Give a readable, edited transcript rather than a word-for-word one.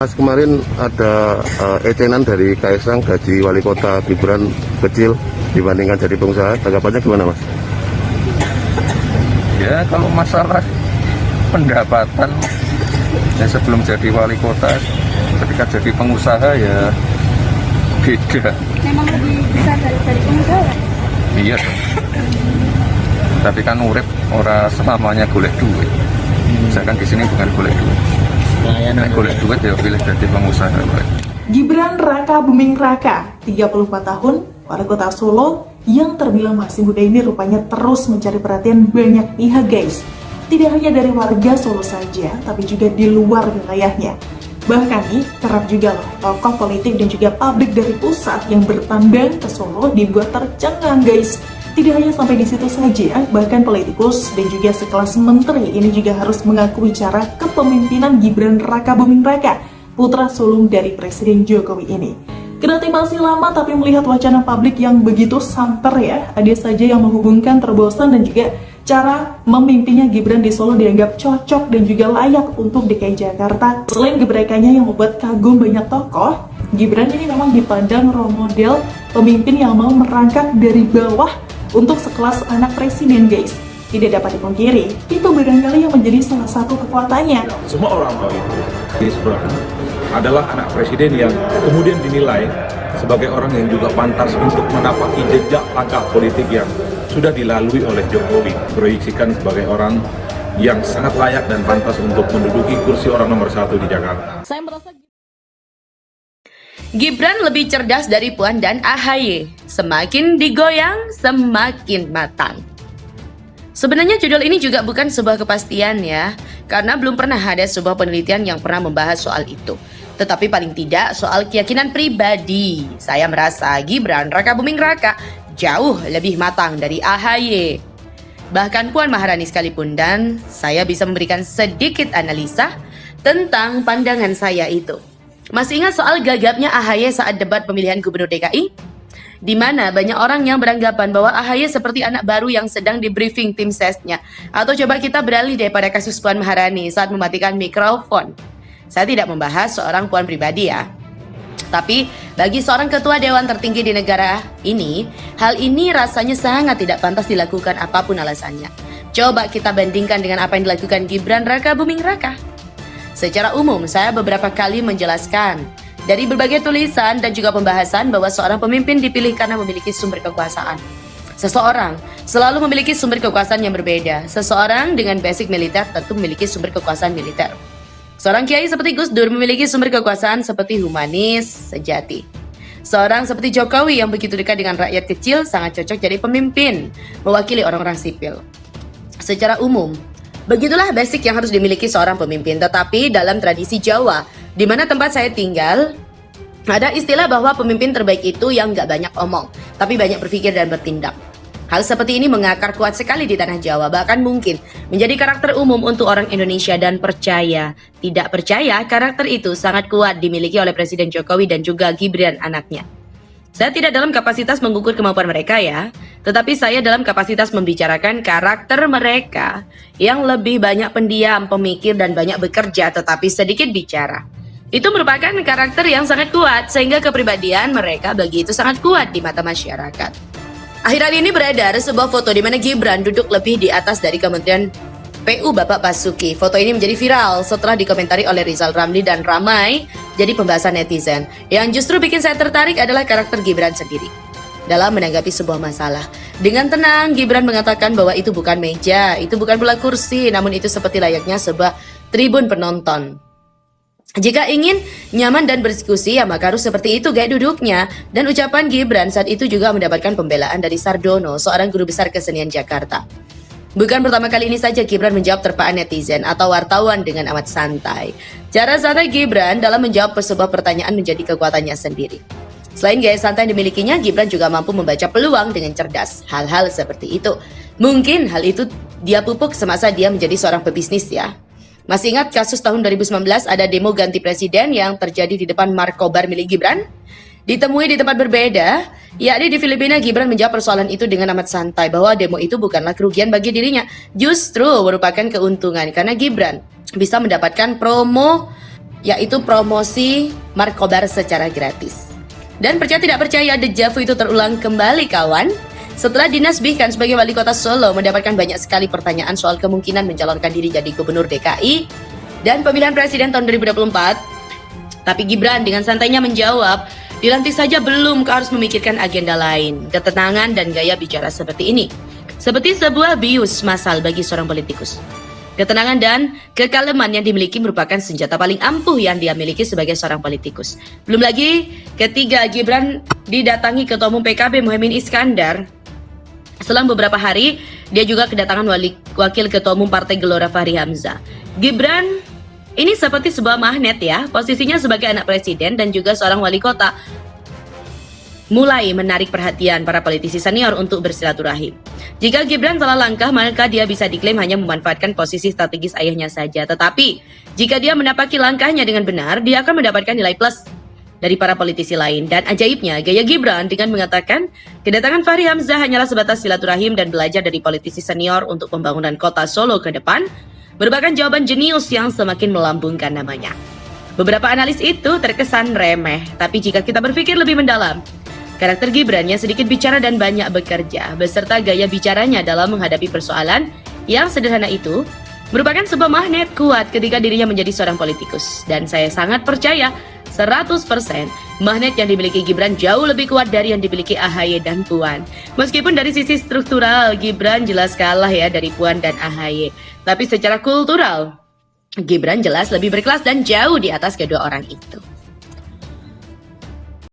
Mas, kemarin ada ecenan dari Kaisang gaji wali kota Gibran kecil dibandingkan jadi pengusaha. Tanggapannya gimana, Mas? Ya, kalau masalah pendapatan ya sebelum jadi wali kota, ketika jadi pengusaha ya beda. Memang lebih besar dari pengusaha? Iya. Tapi kan urip ora selamanya golek duit. Saya kan di sini bukan golek duit. Nek golek duit ya pilih jadi pengusaha. Gibran Raka Buming Raka, 34 tahun, wali kota Solo, yang terbilang masih muda ini rupanya terus mencari perhatian banyak pihak, guys. Tidak hanya dari warga Solo saja, tapi juga di luar wilayahnya. Bahkan nih, kerap juga loh tokoh politik dan juga pabrik dari pusat yang bertandang ke Solo dibuat tercengang, guys. Tidak hanya sampai di situ saja, bahkan politikus dan juga sekelas menteri ini juga harus mengakui cara kepemimpinan Gibran Raka Buming Raka, putra sulung dari Presiden Jokowi ini. Kendati masih lama, tapi melihat wacana publik yang begitu santer ya, ada saja yang menghubungkan terobosan dan juga cara memimpinnya Gibran di Solo dianggap cocok dan juga layak untuk DKI Jakarta. Selain gebrakannya yang membuat kagum banyak tokoh, Gibran ini memang dipandang role model pemimpin yang mau merangkak dari bawah untuk sekelas anak presiden, guys. Tidak dapat dipungkiri, itu barangkali yang menjadi salah satu kekuatannya. Semua orang tahu itu. Di sebelah adalah anak presiden yang kemudian dinilai sebagai orang yang juga pantas untuk menapaki jejak langkah politik yang sudah dilalui oleh Jokowi. Proyeksikan sebagai orang yang sangat layak dan pantas untuk menduduki kursi orang nomor 1 di Jakarta. Saya merasa Gibran lebih cerdas dari Puan dan AHY. Semakin digoyang, semakin matang. Sebenarnya judul ini juga bukan sebuah kepastian ya, karena belum pernah ada sebuah penelitian yang pernah membahas soal itu. Tetapi paling tidak soal keyakinan pribadi. Saya merasa Gibran Raka Buming Raka jauh lebih matang dari AHY. Bahkan Puan Maharani sekalipun, dan saya bisa memberikan sedikit analisa tentang pandangan saya itu. Masih ingat soal gagapnya AHY saat debat pemilihan gubernur DKI? Di mana banyak orang yang beranggapan bahwa AHY seperti anak baru yang sedang di briefing tim sesnya. Atau coba kita beralih daripada kasus Puan Maharani saat mematikan mikrofon. Saya tidak membahas seorang Puan pribadi ya. Tapi bagi seorang ketua dewan tertinggi di negara ini, hal ini rasanya sangat tidak pantas dilakukan apapun alasannya. Coba kita bandingkan dengan apa yang dilakukan Gibran Raka Buming Raka. Secara umum, saya beberapa kali menjelaskan dari berbagai tulisan dan juga pembahasan bahwa seorang pemimpin dipilih karena memiliki sumber kekuasaan. Seseorang selalu memiliki sumber kekuasaan yang berbeda. Seseorang dengan basic militer tentu memiliki sumber kekuasaan militer. Seorang kiai seperti Gus Dur memiliki sumber kekuasaan seperti humanis sejati. Seorang seperti Jokowi yang begitu dekat dengan rakyat kecil sangat cocok jadi pemimpin, mewakili orang-orang sipil. Secara umum, begitulah basic yang harus dimiliki seorang pemimpin. Tetapi dalam tradisi Jawa, di mana tempat saya tinggal, ada istilah bahwa pemimpin terbaik itu yang gak banyak omong, tapi banyak berpikir dan bertindak. Hal seperti ini mengakar kuat sekali di tanah Jawa, bahkan mungkin menjadi karakter umum untuk orang Indonesia. Dan percaya, tidak percaya, karakter itu sangat kuat dimiliki oleh Presiden Jokowi dan juga Gibran anaknya. Saya tidak dalam kapasitas mengukur kemampuan mereka ya, tetapi saya dalam kapasitas membicarakan karakter mereka yang lebih banyak pendiam, pemikir, dan banyak bekerja tetapi sedikit bicara. Itu merupakan karakter yang sangat kuat, sehingga kepribadian mereka begitu sangat kuat di mata masyarakat. Akhir-akhir ini beredar sebuah foto di mana Gibran duduk lebih di atas dari Kementerian PU Bapak Basuki. Foto ini menjadi viral setelah dikomentari oleh Rizal Ramli dan ramai jadi pembahasan netizen. Yang justru bikin saya tertarik adalah karakter Gibran sendiri dalam menanggapi sebuah masalah. Dengan tenang, Gibran mengatakan bahwa itu bukan meja, itu bukan pula kursi, namun itu seperti layaknya sebuah tribun penonton. Jika ingin nyaman dan berdiskusi, ya maka harus seperti itu gaya duduknya. Dan ucapan Gibran saat itu juga mendapatkan pembelaan dari Sardono, seorang guru besar kesenian Jakarta. Bukan pertama kali ini saja Gibran menjawab terpaan netizen atau wartawan dengan amat santai. Cara santai Gibran dalam menjawab sebuah pertanyaan menjadi kekuatannya sendiri. Selain gaya santai yang dimilikinya, Gibran juga mampu membaca peluang dengan cerdas. Hal-hal seperti itu, mungkin hal itu dia pupuk semasa dia menjadi seorang pebisnis ya. Masih ingat kasus tahun 2019 ada demo ganti presiden yang terjadi di depan Markobar milik Gibran? Ditemui di tempat berbeda, yakni di Filipina. Gibran menjawab persoalan itu dengan amat santai bahwa demo itu bukanlah kerugian bagi dirinya, justru merupakan keuntungan karena Gibran bisa mendapatkan promo yaitu promosi markobar secara gratis. Dan percaya tidak percaya, dejavu itu terulang kembali kawan. Setelah dinasbihkan sebagai wali kota Solo, mendapatkan banyak sekali pertanyaan soal kemungkinan mencalonkan diri jadi gubernur DKI dan pemilihan presiden tahun 2024. Tapi Gibran dengan santainya menjawab, dilantik saja belum, kau harus memikirkan agenda lain. Ketenangan dan gaya bicara seperti ini, seperti sebuah bius massal bagi seorang politikus. Ketenangan dan kekaleman yang dimiliki merupakan senjata paling ampuh yang dia miliki sebagai seorang politikus. Belum lagi ketika Gibran didatangi Ketua Umum PKB Muhaimin Iskandar, selang beberapa hari dia juga kedatangan wakil Ketua Umum Partai Gelora Fahri Hamzah. Gibran ini seperti sebuah magnet ya, posisinya sebagai anak presiden dan juga seorang wali kota mulai menarik perhatian para politisi senior untuk bersilaturahim. Jika Gibran salah langkah, maka dia bisa diklaim hanya memanfaatkan posisi strategis ayahnya saja. Tetapi jika dia menapaki langkahnya dengan benar, dia akan mendapatkan nilai plus dari para politisi lain. Dan ajaibnya, gaya Gibran dengan mengatakan kedatangan Fahri Hamzah hanyalah sebatas silaturahim dan belajar dari politisi senior untuk pembangunan kota Solo ke depan, merupakan jawaban jenius yang semakin melambungkan namanya. Beberapa analis itu terkesan remeh, tapi jika kita berpikir lebih mendalam, karakter Gibran yang sedikit bicara dan banyak bekerja, beserta gaya bicaranya dalam menghadapi persoalan yang sederhana itu, merupakan sebuah magnet kuat ketika dirinya menjadi seorang politikus. Dan saya sangat percaya 100% magnet yang dimiliki Gibran jauh lebih kuat dari yang dimiliki AHY dan Puan. Meskipun dari sisi struktural Gibran jelas kalah ya dari Puan dan AHY, tapi secara kultural Gibran jelas lebih berkelas dan jauh di atas kedua orang itu.